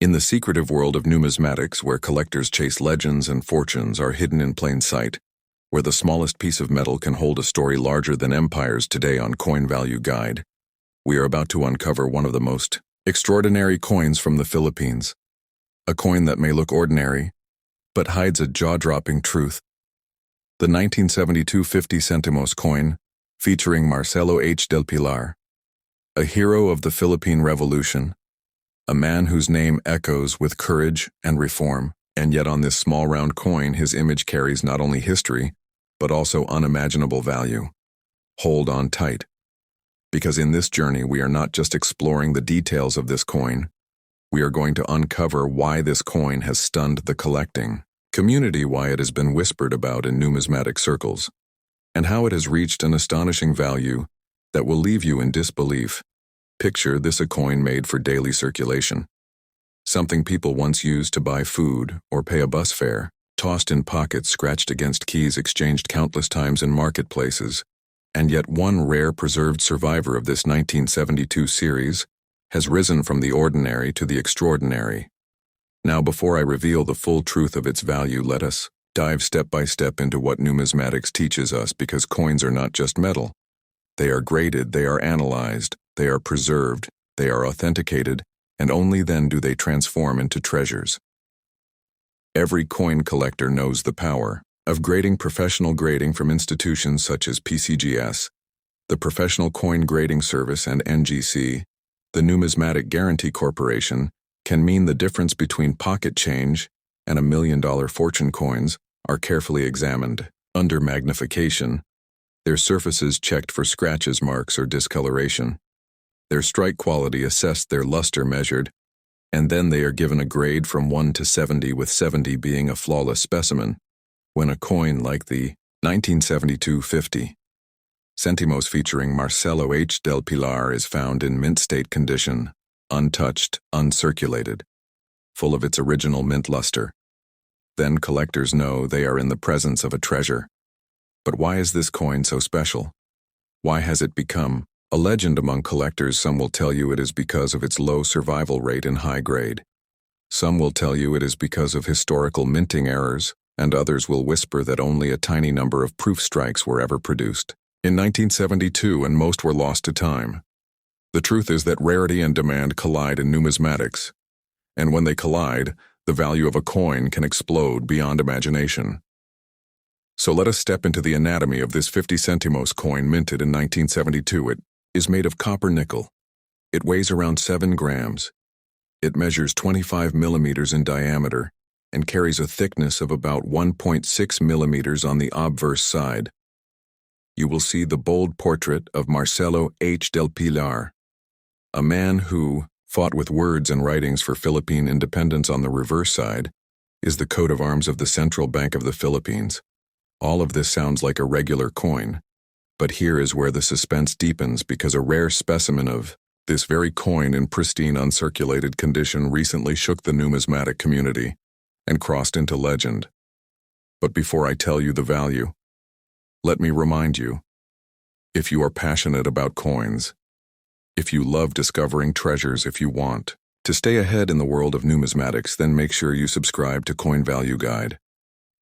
In the secretive world of numismatics, where collectors chase legends and fortunes are hidden in plain sight, where the smallest piece of metal can hold a story larger than empires, today on Coin Value Guide, we are about to uncover one of the most extraordinary coins from the Philippines. A coin that may look ordinary, but hides a jaw-dropping truth. The 1972 50 Sentimos coin, featuring Marcelo H del Pilar, a hero of the Philippine Revolution, a man whose name echoes with courage and reform, and yet on this small round coin his image carries not only history, but also unimaginable value. Hold on tight, because in this journey we are not just exploring the details of this coin, we are going to uncover why this coin has stunned the collecting community, why it has been whispered about in numismatic circles, and how it has reached an astonishing value that will leave you in disbelief. Picture this: a coin made for daily circulation. Something people once used to buy food or pay a bus fare, tossed in pockets, scratched against keys, exchanged countless times in marketplaces, and yet one rare preserved survivor of this 1972 series has risen from the ordinary to the extraordinary. Now, before I reveal the full truth of its value, let us dive step by step into what numismatics teaches us, because coins are not just metal. They are graded, they are analyzed, they are preserved, they are authenticated, and only then do they transform into treasures. Every coin collector knows the power of grading. Professional grading from institutions such as PCGS, the Professional Coin Grading Service, and NGC, the Numismatic Guarantee Corporation, can mean the difference between pocket change and $1 million fortune coins are carefully examined. Under magnification, their surfaces checked for scratches, marks, or discoloration, their strike quality assessed, their luster measured, and then they are given a grade from 1 to 70, with 70 being a flawless specimen. When a coin like the 1972 50 Sentimos featuring Marcelo H del Pilar is found in mint state condition, untouched, uncirculated, full of its original mint luster, then collectors know they are in the presence of a treasure. But why is this coin so special? Why has it become a legend among collectors? Some will tell you it is because of its low survival rate in high grade. Some will tell you it is because of historical minting errors, and others will whisper that only a tiny number of proof strikes were ever produced in 1972, and most were lost to time. The truth is that rarity and demand collide in numismatics, and when they collide, the value of a coin can explode beyond imagination. So let us step into the anatomy of this 50 Sentimos coin minted in 1972. It is made of copper nickel. It weighs around 7 grams. It measures 25 millimeters in diameter and carries a thickness of about 1.6 millimeters on the obverse side. You will see the bold portrait of Marcelo H del Pilar, a man who fought with words and writings for Philippine independence. On the reverse side is the coat of arms of the Central Bank of the Philippines. All of this sounds like a regular coin, but here is where the suspense deepens, because a rare specimen of this very coin in pristine, uncirculated condition recently shook the numismatic community and crossed into legend. But before I tell you the value, let me remind you, if you are passionate about coins, if you love discovering treasures, if you want to stay ahead in the world of numismatics, then make sure you subscribe to Coin Value Guide.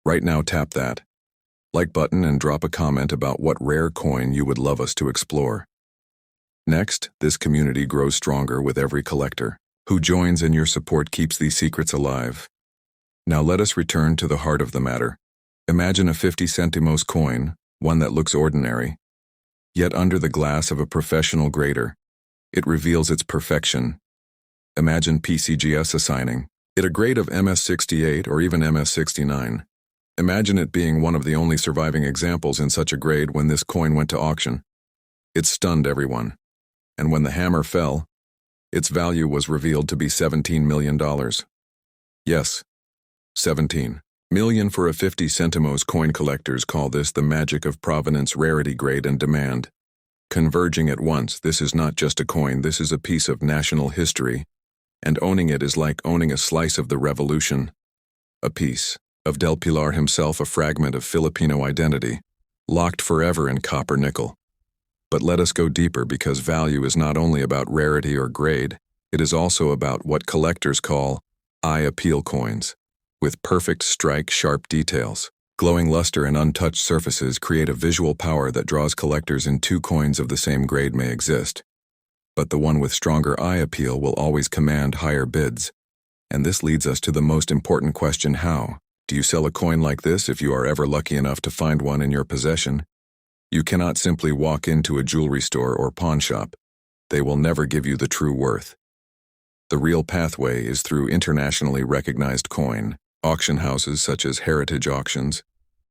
Right now, tap that like button and drop a comment about what rare coin you would love us to explore. Next, this community grows stronger with every collector who joins, and your support keeps these secrets alive. Now let us return to the heart of the matter. Imagine a 50 Sentimos coin, one that looks ordinary, yet under the glass of a professional grader, it reveals its perfection. Imagine PCGS assigning it a grade of MS68 or even MS69. Imagine it being one of the only surviving examples in such a grade. When this coin went to auction, it stunned everyone. And when the hammer fell, its value was revealed to be $17 million. Yes, 17 million for a 50 Sentimos coin. Collectors call this the magic of provenance, rarity, grade, and demand converging at once. This is not just a coin, this is a piece of national history, and owning it is like owning a slice of the revolution, a piece of Del Pilar himself, a fragment of Filipino identity, locked forever in copper nickel. But let us go deeper, because value is not only about rarity or grade, it is also about what collectors call Eye appeal coins. With perfect strike, sharp details. Glowing luster and untouched surfaces create a visual power that draws collectors in. Two coins of the same grade may exist, but the one with stronger eye appeal will always command higher bids. And this leads us to the most important question: how do you sell a coin like this if you are ever lucky enough to find one in your possession? You cannot simply walk into a jewelry store or pawn shop. They will never give you the true worth. The real pathway is through internationally recognized coin auction houses such as Heritage Auctions,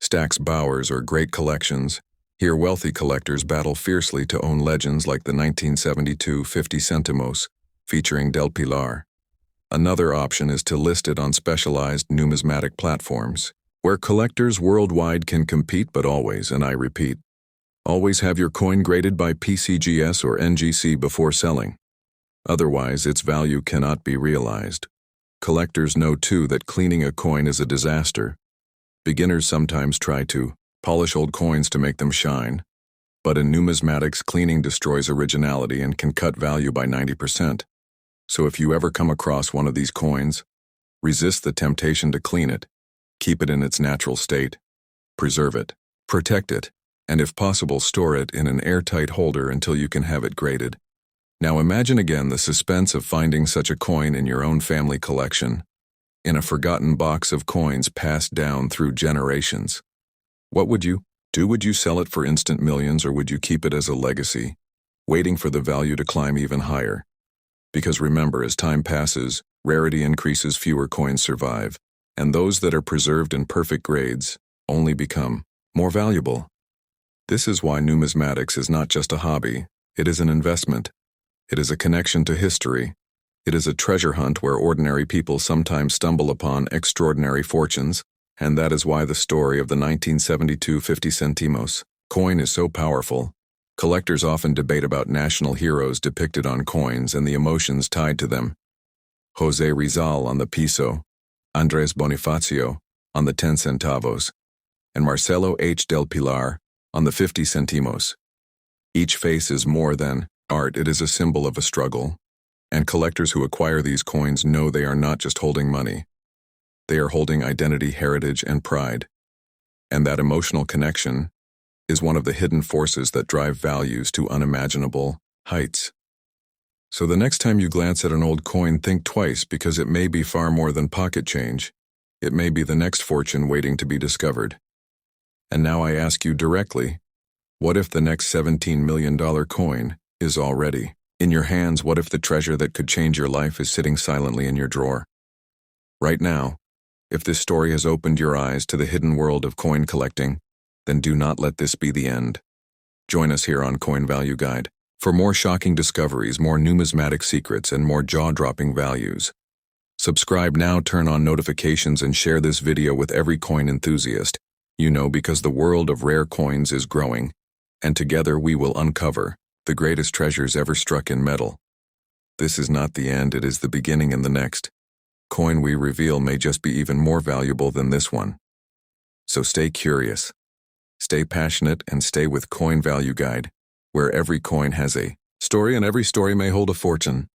Stax Bowers, or Great Collections. Here wealthy collectors battle fiercely to own legends like the 1972 50 Sentimos featuring Del Pilar. Another option is to list it on specialized numismatic platforms, where collectors worldwide can compete, but always, and I repeat, always have your coin graded by PCGS or NGC before selling. Otherwise, its value cannot be realized. Collectors know too that cleaning a coin is a disaster. Beginners sometimes try to polish old coins to make them shine, but in numismatics, cleaning destroys originality and can cut value by 90%. So if you ever come across one of these coins, resist the temptation to clean it. Keep it in its natural state. Preserve it. Protect it. And if possible, store it in an airtight holder until you can have it graded. Now imagine again the suspense of finding such a coin in your own family collection, in a forgotten box of coins passed down through generations. What would you do? Would you sell it for instant millions, or would you keep it as a legacy, waiting for the value to climb even higher? Because remember, as time passes, rarity increases, fewer coins survive, and those that are preserved in perfect grades only become more valuable. This is why numismatics is not just a hobby, it is an investment. It is a connection to history. It is a treasure hunt where ordinary people sometimes stumble upon extraordinary fortunes, and that is why the story of the 1972 50 Sentimos coin is so powerful. Collectors often debate about national heroes depicted on coins and the emotions tied to them. Jose Rizal on the peso, Andres Bonifacio on the 10 centavos, and Marcelo H. del Pilar on the 50 centimos. Each face is more than art, it is a symbol of a struggle. And collectors who acquire these coins know they are not just holding money. They are holding identity, heritage, and pride. And that emotional connection is one of the hidden forces that drive values to unimaginable heights. So the next time you glance at an old coin, think twice, because it may be far more than pocket change. It may be the next fortune waiting to be discovered. And now I ask you directly, what if the next $17 million coin is already in your hands? What if the treasure that could change your life is sitting silently in your drawer? Right now, if this story has opened your eyes to the hidden world of coin collecting, then do not let this be the end. Join us here on Coin Value Guide for more shocking discoveries, more numismatic secrets, and more jaw-dropping values. Subscribe now, turn on notifications, and share this video with every coin enthusiast you know, because the world of rare coins is growing, and together we will uncover the greatest treasures ever struck in metal. This is not the end, it is the beginning, and the next coin we reveal may just be even more valuable than this one. So stay curious, stay passionate, and stay with Coin Value Guide, where every coin has a story and every story may hold a fortune.